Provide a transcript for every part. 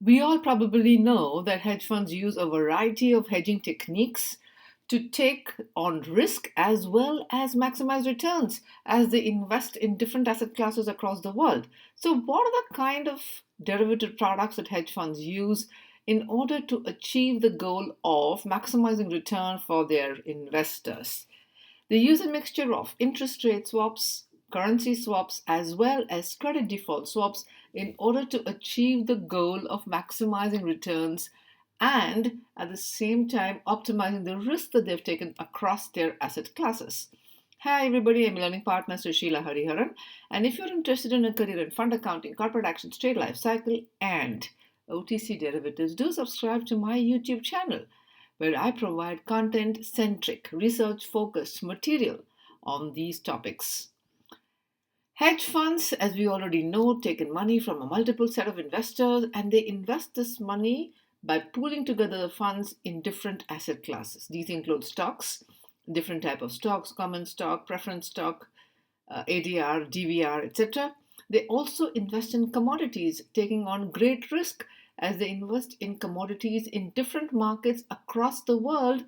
We all probably know that hedge funds use a variety of hedging techniques to take on risk as well as maximize returns as they invest in different asset classes across the world. So, what are the kind of derivative products that hedge funds use in order to achieve the goal of maximizing return for their investors? They use a mixture of interest rate swaps, currency swaps, as well as credit default swaps in order to achieve the goal of maximizing returns and at the same time optimizing the risk that they've taken across their asset classes. Hi everybody, I'm learning partner Sushila Hariharan, and if you're interested in a career in fund accounting, corporate actions, trade life cycle, and OTC derivatives, do subscribe to my YouTube channel where I provide content centric, research focused material on these topics. Hedge funds, as we already know, take in money from a multiple set of investors and they invest this money by pooling together the funds in different asset classes. These include stocks, different type of stocks, common stock, preference stock, ADR, DVR, etc. They also invest in commodities, taking on great risk as they invest in commodities in different markets across the world,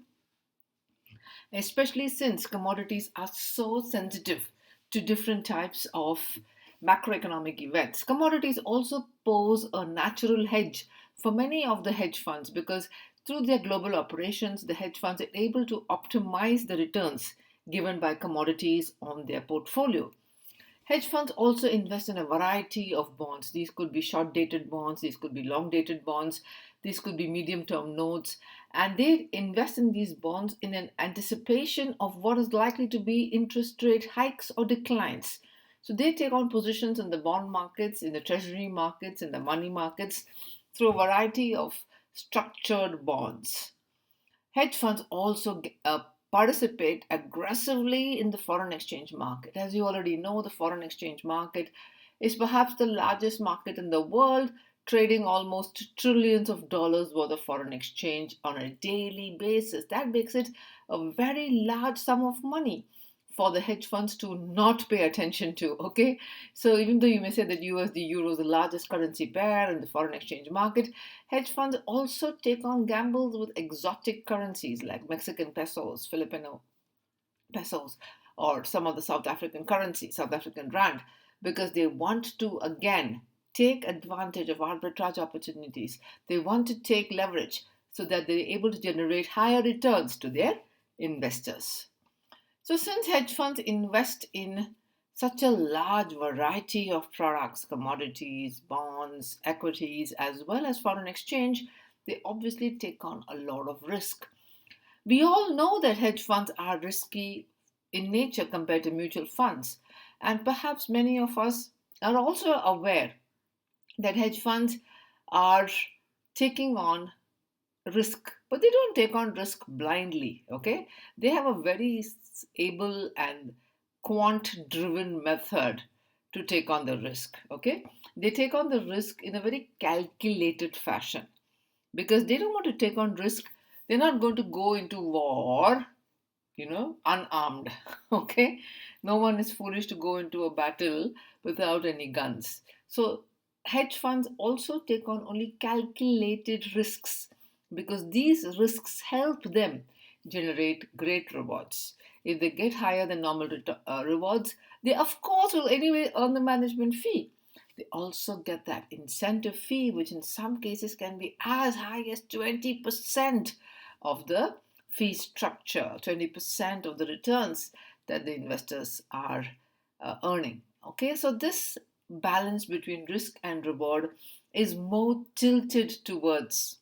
especially since commodities are so sensitive to different types of macroeconomic events. Commodities also pose a natural hedge for many of the hedge funds because through their global operations, the hedge funds are able to optimize the returns given by commodities on their portfolio. Hedge funds also invest in a variety of bonds. These could be short dated bonds, these could be long dated bonds, these could be medium term notes, and they invest in these bonds in an anticipation of what is likely to be interest rate hikes or declines. So they take on positions in the bond markets, in the treasury markets, in the money markets through a variety of structured bonds. Hedge funds also participate aggressively in the foreign exchange market. As you already know, the foreign exchange market is perhaps the largest market in the world, trading almost trillions of dollars worth of foreign exchange on a daily basis. That makes it a very large sum of money for the hedge funds to not pay attention to. Okay, so even though you may say that USD euro is the largest currency pair in the foreign exchange market, hedge funds also take on gambles with exotic currencies like Mexican pesos, Filipino pesos, or some of the South African currency, South African rand, because they want to again take advantage of arbitrage opportunities. They want to take leverage so that they're able to generate higher returns to their investors. So, since hedge funds invest in such a large variety of products, commodities, bonds, equities, as well as foreign exchange, they obviously take on a lot of risk. We all know that hedge funds are risky in nature compared to mutual funds, and perhaps many of us are also aware that hedge funds are taking on risk, but they don't take on risk blindly. Okay, they have a very able and quant driven method to take on the risk. Okay, they take on the risk in a very calculated fashion because they don't want to take on risk. They're not going to go into war, unarmed. Okay, no one is foolish to go into a battle without any guns. So hedge funds also take on only calculated risks because these risks help them generate great rewards. If they get higher than normal rewards, they of course will anyway earn the management fee. They also get that incentive fee, which in some cases can be as high as 20% of the fee structure, 20% of the returns that the investors are earning. Okay, so this balance between risk and reward is more tilted towards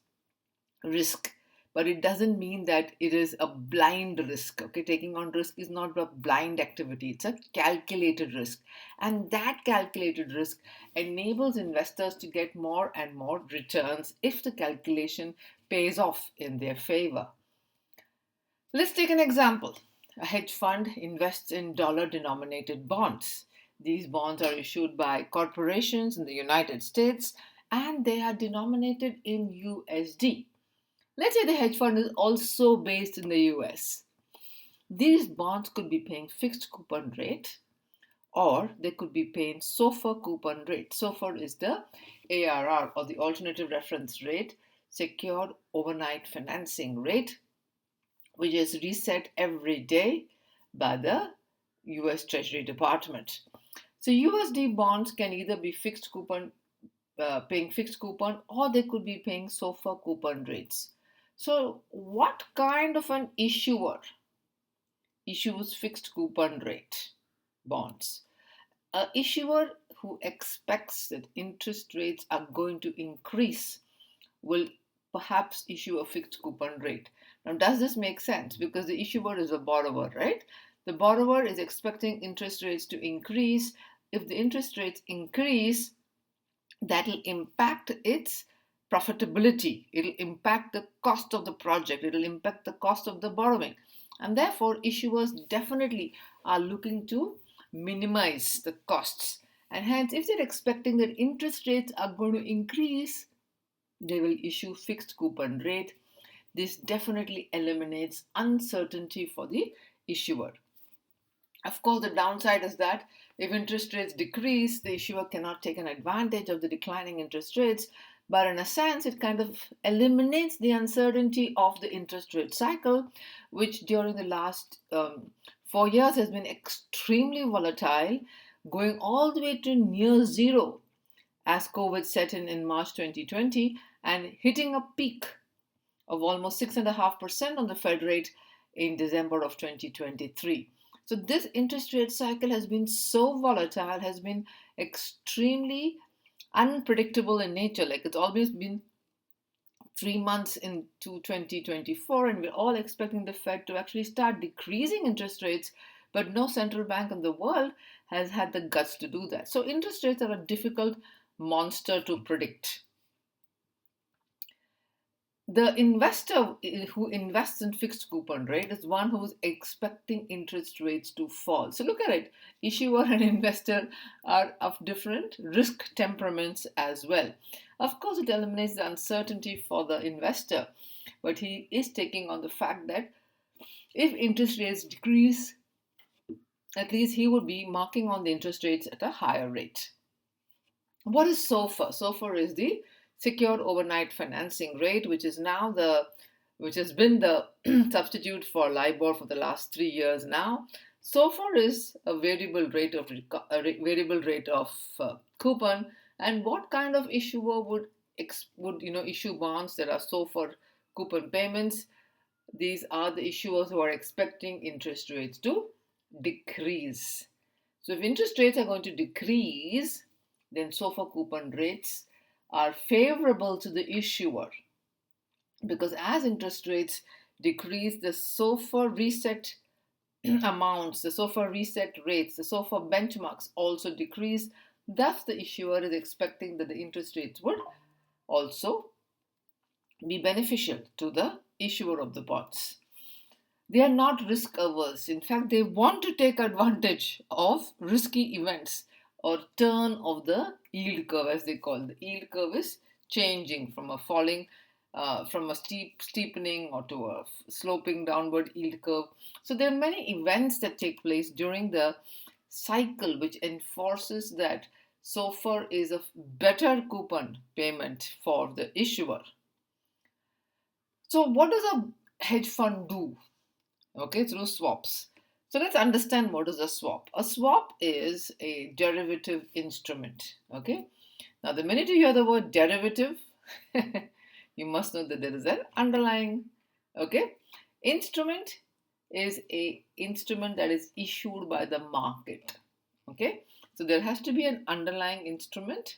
risk, but it doesn't mean that it is a blind risk. Okay, taking on risk is not a blind activity, it's a calculated risk, and that calculated risk enables investors to get more and more returns if the calculation pays off in their favor. Let's take an example. A hedge fund invests in dollar denominated bonds. These bonds are issued by corporations in the United States and they are denominated in USD. Let's say the hedge fund is also based in the US. These bonds could be paying fixed coupon rate or they could be paying SOFR coupon rate. SOFR is the ARR, or the alternative reference rate, secured overnight financing rate, which is reset every day by the US Treasury Department. So USD bonds can either be fixed coupon, paying fixed coupon, or they could be paying SOFR coupon rates. So what kind of an issuer issues fixed coupon rate bonds? A issuer who expects that interest rates are going to increase will perhaps issue a fixed coupon rate. Now, does this make sense? Because the issuer is a borrower, right? The borrower is expecting interest rates to increase. If the interest rates increase, that will impact its profitability. It'll impact the cost of the project. It'll impact the cost of the borrowing. And therefore, issuers definitely are looking to minimize the costs. And hence, if they're expecting that interest rates are going to increase, they will issue fixed coupon rate. This definitely eliminates uncertainty for the issuer. Of course, the downside is that if interest rates decrease, the issuer cannot take an advantage of the declining interest rates. But in a sense, it kind of eliminates the uncertainty of the interest rate cycle, which during the last 4 years has been extremely volatile, going all the way to near zero as COVID set in March 2020 and hitting a peak of almost 6.5% on the Fed rate in December of 2023. So this interest rate cycle has been so volatile, has been extremely unpredictable in nature. Like it's always been 3 months into 2024, and we're all expecting the Fed to actually start decreasing interest rates, but no central bank in the world has had the guts to do that. So interest rates are a difficult monster to predict. The investor who invests in fixed coupon rate is one who's expecting interest rates to fall. So look at it. Issuer and investor are of different risk temperaments as well. Of course, it eliminates the uncertainty for the investor, but he is taking on the fact that if interest rates decrease, at least he would be marking on the interest rates at a higher rate. What is SOFR? SOFR is the secured overnight financing rate, which has been the substitute for LIBOR for the last 3 years now. SOFR is a variable rate of coupon, and what kind of issuer would issue bonds that are SOFR coupon payments? These are the issuers who are expecting interest rates to decrease. So if interest rates are going to decrease, then SOFR coupon rates are favorable to the issuer, because as interest rates decrease, the SOFR reset amounts, the SOFR reset rates, the SOFR benchmarks also decrease. Thus, the issuer is expecting that the interest rates would also be beneficial to the issuer of the bonds. They are not risk averse. In fact, they want to take advantage of risky events or turn of the yield curve, as they call it. The yield curve is changing from a steepening or to a sloping downward yield curve. So there are many events that take place during the cycle which enforces that SOFR is a better coupon payment for the issuer. So what does a hedge fund do? Okay, through swaps. So let's understand what is a swap. A swap is a derivative instrument. Okay. Now, the minute you hear the word derivative, you must know that there is an underlying. Okay. Instrument is a instrument that is issued by the market. Okay. So there has to be an underlying instrument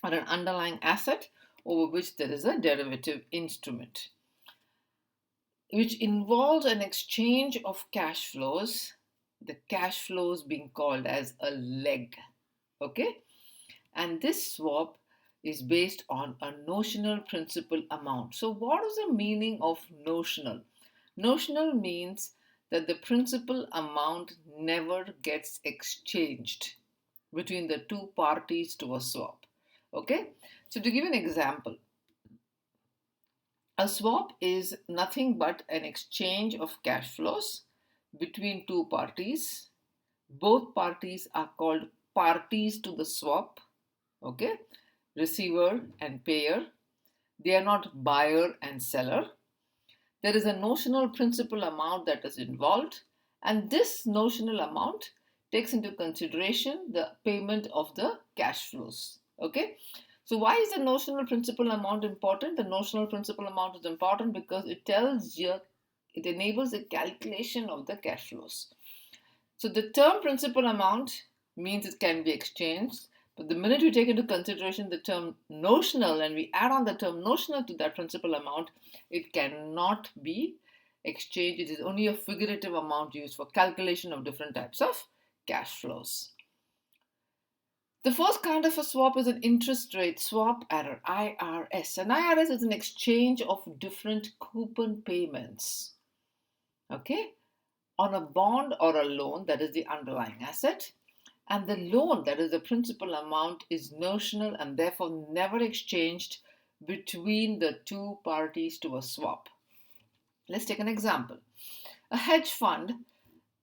or an underlying asset over which there is a derivative instrument, which involves an exchange of cash flows, the cash flows being called as a leg. Okay? And this swap is based on a notional principal amount. So, what is the meaning of notional? Notional means that the principal amount never gets exchanged between the two parties to a swap. Okay? So, to give an example, a swap is nothing but an exchange of cash flows between two parties Both parties are called parties to the swap, okay? Receiver and payer. They are not buyer and seller. There is a notional principal amount that is involved, and this notional amount takes into consideration the payment of the cash flows. Okay, so why is the notional principal amount important? The notional principal amount is important because it enables the calculation of the cash flows. So the term principal amount means it can be exchanged, but the minute we take into consideration the term notional and we add on the term notional to that principal amount, it cannot be exchanged. It is only a figurative amount used for calculation of different types of cash flows. The first kind of a swap is an interest rate swap, or IRS. An IRS is an exchange of different coupon payments. Okay, on a bond or a loan, that is the underlying asset, and the loan, that is the principal amount, is notional and therefore never exchanged between the two parties to a swap. Let's take an example. A hedge fund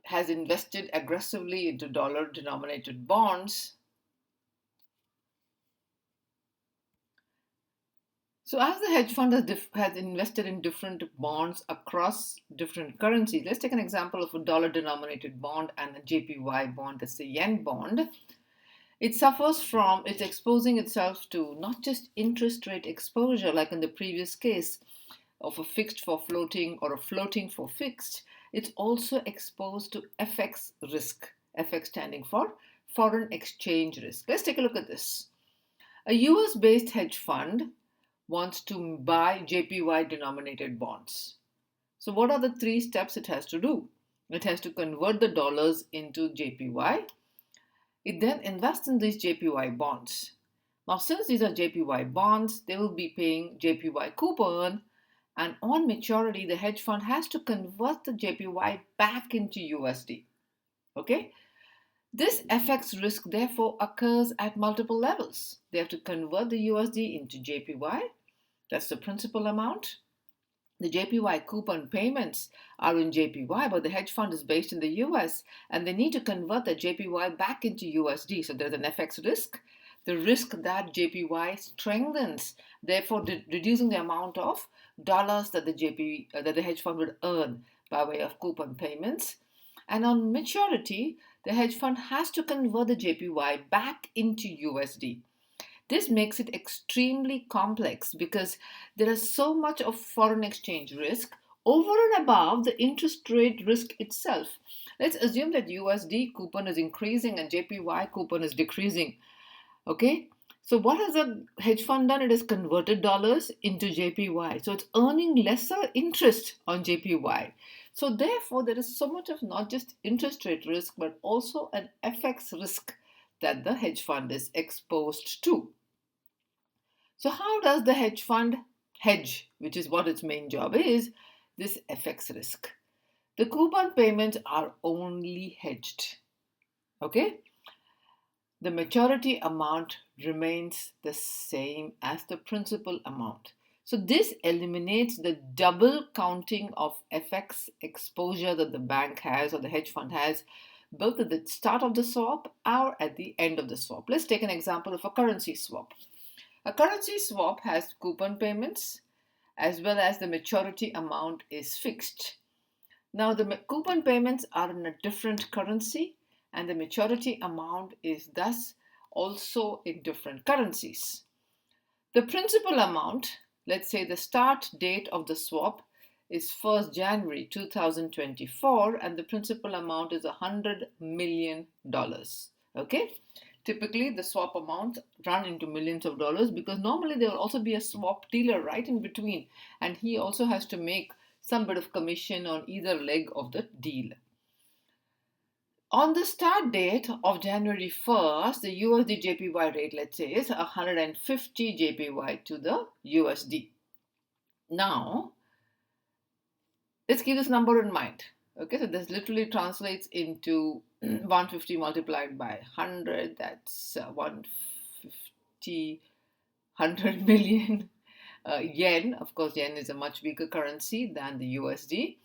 has invested aggressively into dollar denominated bonds. So, as the hedge fund has invested in different bonds across different currencies, let's take an example of a dollar denominated bond and a JPY bond, that's a yen bond. It suffers from it's exposing itself to not just interest rate exposure, like in the previous case of a fixed for floating or a floating for fixed. It's also exposed to FX risk, FX standing for foreign exchange risk. Let's take a look at this. A US based hedge fund wants to buy JPY denominated bonds. So, what are the three steps it has to do? It has to convert the dollars into JPY. It then invests in these JPY bonds. Now, since these are JPY bonds, they will be paying JPY coupon, and on maturity, the hedge fund has to convert the JPY back into USD. Okay? This FX risk therefore occurs at multiple levels. They have to convert the USD into JPY. That's the principal amount. The JPY coupon payments are in JPY, but the hedge fund is based in the US and they need to convert the JPY back into USD. So there's an FX risk. The risk that JPY strengthens, therefore reducing the amount of dollars that the hedge fund would earn by way of coupon payments. And on maturity, the hedge fund has to convert the JPY back into USD. This makes it extremely complex because there is so much of foreign exchange risk over and above the interest rate risk itself. Let's assume that USD coupon is increasing and JPY coupon is decreasing. Okay, so what has the hedge fund done? It has converted dollars into JPY. So it's earning lesser interest on JPY. So therefore, there is so much of not just interest rate risk, but also an FX risk that the hedge fund is exposed to. So how does the hedge fund hedge, which is what its main job is, this FX risk? The coupon payments are only hedged. Okay? The maturity amount remains the same as the principal amount. So this eliminates the double counting of FX exposure that the bank has or the hedge fund has, both at the start of the swap or at the end of the swap. Let's take an example of a currency swap. A currency swap has coupon payments as well as the maturity amount is fixed. Now the coupon payments are in a different currency and the maturity amount is thus also in different currencies. The principal amount, let's say the start date of the swap is 1st January 2024 and the principal amount is $100 million. Okay? Typically, the swap amounts run into millions of dollars because normally there will also be a swap dealer right in between and he also has to make some bit of commission on either leg of the deal. On the start date of January 1st, the USD JPY rate, let's say, is 150 JPY to the USD. Now, let's keep this number in mind. Okay, so this literally translates into 150 multiplied by 100, that's 100 million yen. Of course, yen is a much weaker currency than the USD.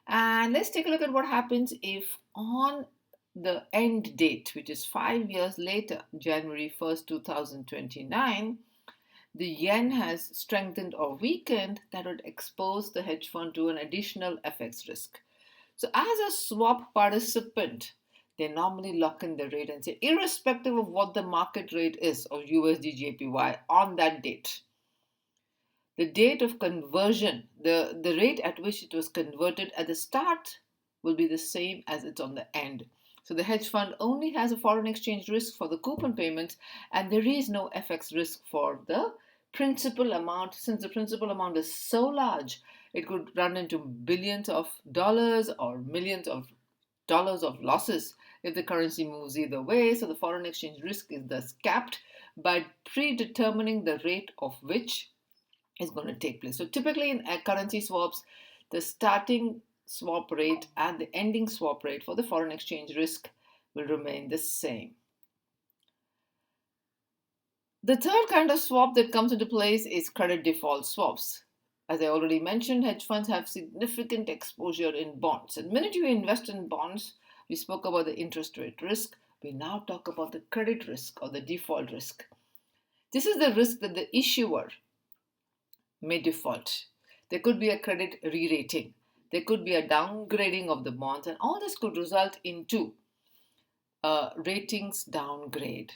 And let's take a look at what happens if on the end date, which is 5 years later, January 1st, 2029, the yen has strengthened or weakened, that would expose the hedge fund to an additional FX risk. So, as a swap participant, they normally lock in the rate and say, irrespective of what the market rate is of USD JPY on that date, the date of conversion, the rate at which it was converted at the start will be the same as it's on the end. So the hedge fund only has a foreign exchange risk for the coupon payments, and there is no FX risk for the principal amount. Since the principal amount is so large, it could run into billions of dollars or millions of dollars of losses if the currency moves either way. So the foreign exchange risk is thus capped by predetermining the rate of which is going to take place. So typically in currency swaps, the starting swap rate and the ending swap rate for the foreign exchange risk will remain the same. The third kind of swap that comes into place is credit default swaps. As I already mentioned, hedge funds have significant exposure in bonds. And the minute you invest in bonds, we spoke about the interest rate risk. We now talk about the credit risk or the default risk. This is the risk that the issuer may default. There could be a credit re-rating. There could be a downgrading of the bonds, and all this could result into a ratings downgrade.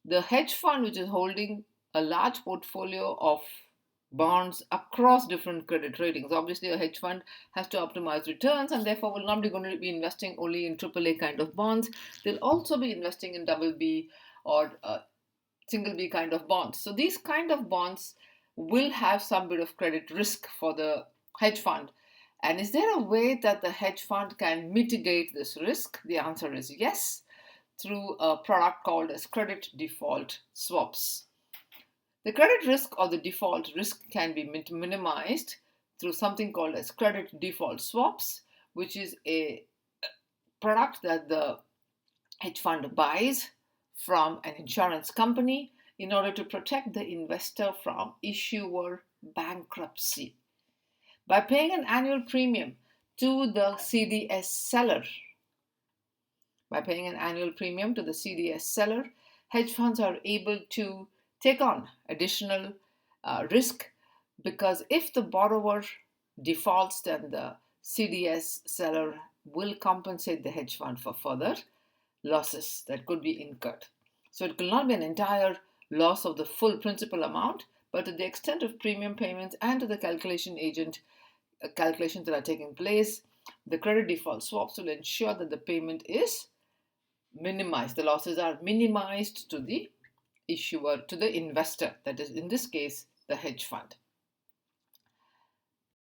The hedge fund, which is holding a large portfolio of bonds across different credit ratings. Obviously, a hedge fund has to optimize returns and therefore will not be going to be investing only in AAA kind of bonds. They'll also be investing in double B or single B kind of bonds. So these kind of bonds will have some bit of credit risk for the hedge fund. And is there a way that the hedge fund can mitigate this risk? The answer is yes, through a product called as credit default swaps. The credit risk or the default risk can be minimized through something called as credit default swaps, which is a product that the hedge fund buys from an insurance company in order to protect the investor from issuer bankruptcy. By paying an annual premium to the CDS seller, hedge funds are able to take on additional risk, because if the borrower defaults, then the CDS seller will compensate the hedge fund for further losses that could be incurred. So it will not be an entire loss of the full principal amount, but to the extent of premium payments and to the calculation agent calculations that are taking place, the credit default swaps will ensure that the payment is minimized. The losses are minimized to the issuer, to the investor, that is in this case the hedge fund.